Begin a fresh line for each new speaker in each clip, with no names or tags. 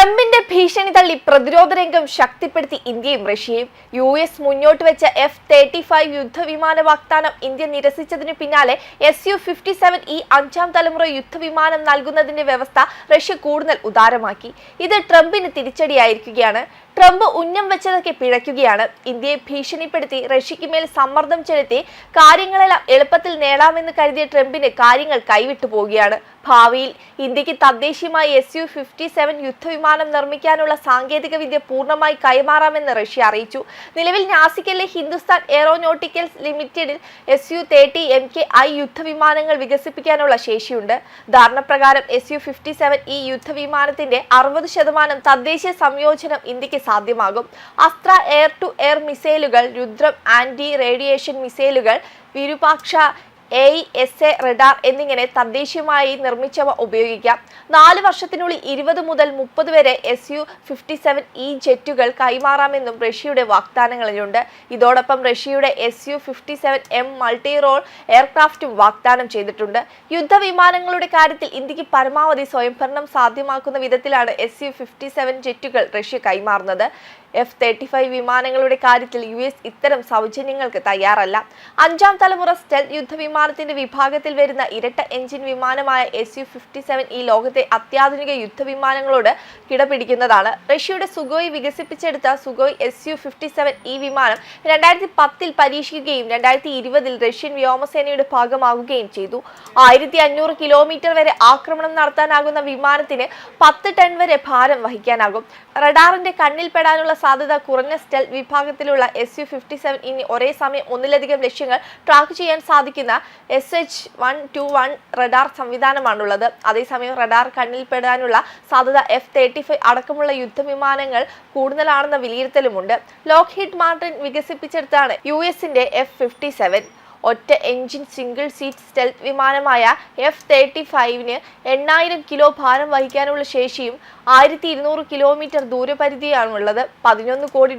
ട്രംപിന്റെ ഭീഷണി തള്ളി പ്രതിരോധ രംഗം ശക്തിപ്പെടുത്തി ഇന്ത്യയും റഷ്യയും. US മുന്നോട്ട് വെച്ച F-35 യുദ്ധവിമാന വാഗ്ദാനം ഇന്ത്യ നിരസിച്ചതിനു പിന്നാലെ Su-57E അഞ്ചാം തലമുറ യുദ്ധവിമാനം നൽകുന്നതിന്റെ വ്യവസ്ഥ റഷ്യ കൂടുതൽ ഉദാരമാക്കി. ഇത് ട്രംപിന് തിരിച്ചടിയായിരിക്കുകയാണ്. ട്രംപ് ഉന്നം വെച്ചതൊക്കെ പിഴയ്ക്കുകയാണ്. ഇന്ത്യയെ ഭീഷണിപ്പെടുത്തി റഷ്യയ്ക്ക് മേൽ സമ്മർദ്ദം ചെലുത്തി കാര്യങ്ങളെല്ലാം എളുപ്പത്തിൽ നേടാമെന്ന് കരുതിയ ട്രംപിന് കാര്യങ്ങൾ കൈവിട്ടു പോവുകയാണ്. ഭാവിയിൽ ഇന്ത്യക്ക് തദ്ദേശീയമായി Su-57 യുദ്ധവിമാനം നിർമ്മിക്കാനുള്ള സാങ്കേതിക വിദ്യ പൂർണ്ണമായി കൈമാറാമെന്ന് റഷ്യ അറിയിച്ചു. നിലവിൽ നാസിക്കിലെ ഹിന്ദുസ്ഥാൻ എയറോനോട്ടിക്കൽസ് ലിമിറ്റഡിൽ Su-30 MKI യുദ്ധവിമാനങ്ങൾ വികസിപ്പിക്കാനുള്ള ശേഷിയുണ്ട്. ധാരണപ്രകാരം Su-57 യുദ്ധവിമാനത്തിന്റെ 60% തദ്ദേശീയ സംയോജനം ഇന്ത്യക്ക് സാധ്യമാകും. അസ്ത്ര എയർ ടു എയർ മിസൈലുകൾ, രുദ്രം ആന്റി റേഡിയേഷൻ മിസൈലുകൾ, വിരൂപാക്ഷ AESA റഡാർ എന്നിങ്ങനെ തദ്ദേശീയമായി നിർമ്മിച്ചവ ഉപയോഗിക്കാം. 4 വർഷത്തിനുള്ളിൽ 20 മുതൽ 30 വരെ Su-57E ജെറ്റുകൾ കൈമാറാമെന്നും റഷ്യയുടെ വാഗ്ദാനങ്ങളിലുണ്ട്. ഇതോടൊപ്പം റഷ്യയുടെ Su-57M മൾട്ടി റോൾ എയർക്രാഫ്റ്റും വാഗ്ദാനം ചെയ്തിട്ടുണ്ട്. യുദ്ധവിമാനങ്ങളുടെ കാര്യത്തിൽ ഇന്ത്യക്ക് പരമാവധി സ്വയംഭരണം സാധ്യമാക്കുന്ന വിധത്തിലാണ് Su-57 ജെറ്റുകൾ റഷ്യ കൈമാറുന്നത്. F-35 വിമാനങ്ങളുടെ കാര്യത്തിൽ US ഇത്തരം സൗജന്യങ്ങൾക്ക് തയ്യാറല്ല. അഞ്ചാം തലമുറ സ്റ്റെൽത്ത് യുദ്ധവിമാനത്തിന്റെ വിഭാഗത്തിൽ വരുന്ന ഇരട്ട എഞ്ചിൻ വിമാനമായ Su-57 ലോകത്തെ അത്യാധുനിക യുദ്ധവിമാനങ്ങളോട് കിടപിടിക്കുന്നതാണ്. റഷ്യയുടെ സുഗോയ് വികസിപ്പിച്ചെടുത്ത സുഗോയ് Su-57 വിമാനം 2010 പരീക്ഷിക്കുകയും 2020 റഷ്യൻ വ്യോമസേനയുടെ ഭാഗമാകുകയും ചെയ്തു. 1500 കിലോമീറ്റർ വരെ ആക്രമണം നടത്താനാകുന്ന വിമാനത്തിന് 10 ടൺ വരെ ഭാരം വഹിക്കാനാകും. റഡാറിന്റെ കണ്ണിൽപ്പെടാനുള്ള സാധ്യത കുറഞ്ഞ സ്റ്റെൽത്ത് വിഭാഗത്തിലുള്ള Su-57 ഒരേ സമയം ഒന്നിലധികം ലക്ഷ്യങ്ങൾ ട്രാക്ക് ചെയ്യാൻ സാധിക്കുന്ന SH-121 റഡാർ സംവിധാനമാണുള്ളത്. അതേസമയം റഡാർ കണ്ണിൽപ്പെടാനുള്ള സാധ്യത F-35 അടക്കമുള്ള യുദ്ധവിമാനങ്ങൾ കൂടുതലാണെന്ന വിലയിരുത്തലുമുണ്ട്. ലോക്ഹീഡ് മാർട്ടിൻ വികസിപ്പിച്ചെടുത്താണ് US-ന്റെ F-57. ഒറ്റ എഞ്ചിൻ സിംഗിൾ സീറ്റ് സ്റ്റെൽത്ത് വിമാനമായ F-35 8000 കിലോ ഭാരം വഹിക്കാനുള്ള ശേഷിയും 1200 കിലോമീറ്റർ ദൂരപരിധിയാണുള്ളത്. $11 കോടി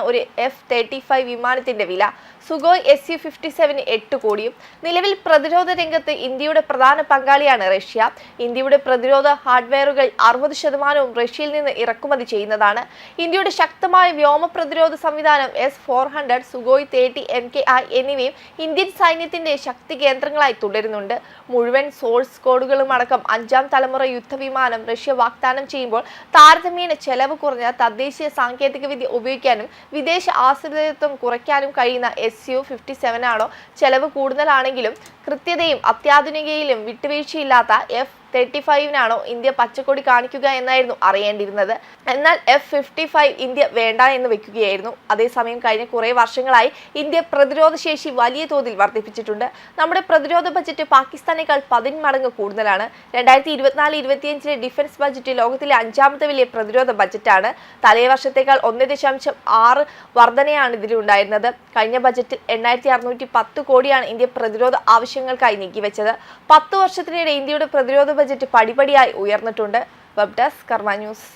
ഒരു F-35 വിമാനത്തിന്റെ വില. സുഗോയ് Su-57 8 കോടിയും. നിലവിൽ പ്രതിരോധ രംഗത്ത് ഇന്ത്യയുടെ പ്രധാന പങ്കാളിയാണ് റഷ്യ. ഇന്ത്യയുടെ പ്രതിരോധ ഹാർഡ്വെയറുകൾ 60% റഷ്യയിൽ നിന്ന് ഇറക്കുമതി ചെയ്യുന്നതാണ്. ഇന്ത്യയുടെ ശക്തമായ വ്യോമ പ്രതിരോധ സംവിധാനം S-400, സുഗോയ് 30 MKI എന്നിവയും ഇന്ത്യൻ സൈന്യത്തിന്റെ ശക്തി കേന്ദ്രങ്ങളായി തുടരുന്നുണ്ട്. മുഴുവൻ സോഴ്സ് കോഡുകളും അടക്കം അഞ്ചാം തലമുറ യുദ്ധവിമാനം റഷ്യ വാഗ്ദാനം ചെയ്യുമ്പോൾ താരതമ്യേന ചെലവ് കുറഞ്ഞ തദ്ദേശീയ സാങ്കേതിക വിദ്യ ഉപയോഗിക്കാനും വിദേശ ആശ്രിതത്വം കുറയ്ക്കാനും കഴിയുന്ന Su-57 ആണോ? ചെലവ് കൂടുതലാണെങ്കിലും കൃത്യതയും അത്യാധുനികതയിലും വിട്ടുവീഴ്ചയില്ലാത്ത F-35 ഇന്ത്യ പച്ചക്കൊടി കാണിക്കുക എന്നായിരുന്നു അറിയേണ്ടിയിരുന്നത്. എന്നാൽ F-55 ഇന്ത്യ വേണ്ട എന്ന് വെക്കുകയായിരുന്നു. അതേസമയം കഴിഞ്ഞ കുറേ വർഷങ്ങളായി ഇന്ത്യ പ്രതിരോധ ശേഷി വലിയ തോതിൽ വർദ്ധിപ്പിച്ചിട്ടുണ്ട്. നമ്മുടെ പ്രതിരോധ ബജറ്റ് പാകിസ്ഥാനേക്കാൾ 10 മടങ്ങ് കൂടുതലാണ്. 2024-25 ഡിഫൻസ് ബജറ്റ് ലോകത്തിലെ 5ാമത്തെ വലിയ പ്രതിരോധ ബജറ്റാണ്. തലേ വർഷത്തേക്കാൾ 1.6 വർധനയാണ് ഇതിലുണ്ടായിരുന്നത്. കഴിഞ്ഞ ബജറ്റിൽ 8610 കോടിയാണ് ഇന്ത്യ പ്രതിരോധ ആവശ്യങ്ങൾക്കായി നീക്കിവെച്ചത്. 10 വർഷത്തിനിടെ ഇന്ത്യയുടെ പ്രതിരോധ ബജറ്റ് പടിപടിയായി ഉയർന്നിട്ടുണ്ട്. വെബ് ഡെസ്ക് കർമ്മ ന്യൂസ്.